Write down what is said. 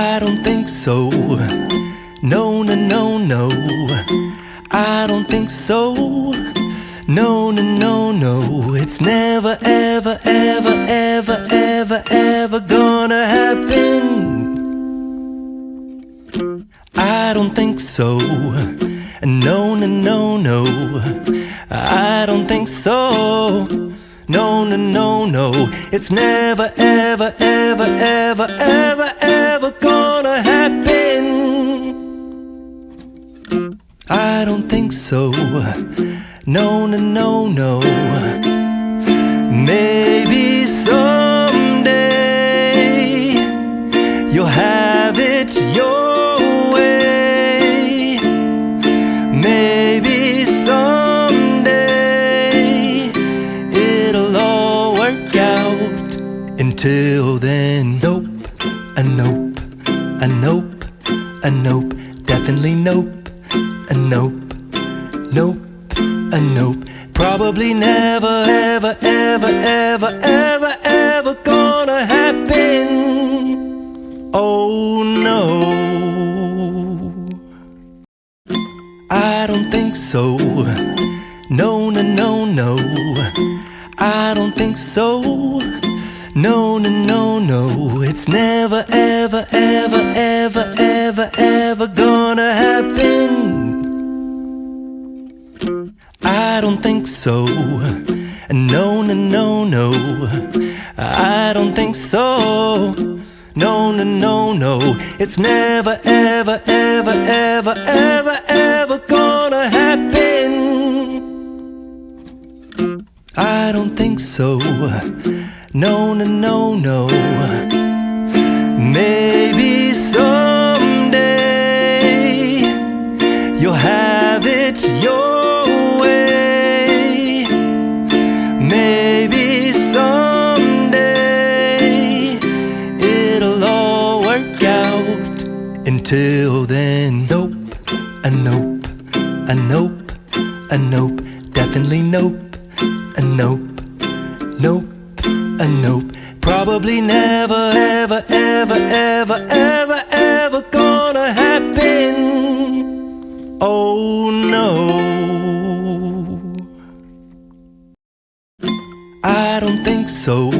I don't think so. No, no, no, no. I don't think so. No, no, no, no. It's never, ever, ever, ever, ever, ever gonna happen. I don't think so. No, no, no, no. I don't think so. No, no, no, no. It's never, ever, ever, ever, ever, ever gonna happen. I don't think so. No, no, no, no. Maybe someday you'll have it your way. Maybe someday it'll all work out. Until then, nope, a nope, a nope, a nope, definitely nope, a nope, nope, a nope. Probably never, ever, ever, ever, ever, ever gonna happen. Oh no, I don't think so. No, no, no, no. I don't think so. No, no, no, no. It's never, ever, ever, ever, ever, ever gonna happen. I don't think so. No, no, no, no. I don't think so. No, no, no, no. It's never, ever, ever, ever, ever, ever gonna happen. I don't think so. No, no, no, no. Maybe someday you'll have it your way. Maybe someday it'll all work out. Until then, nope, a nope, a nope, a nope, definitely nope, a nope, nope, a nope. Probably never, ever, ever, ever, ever, ever gonna happen. Oh no, I don't think so.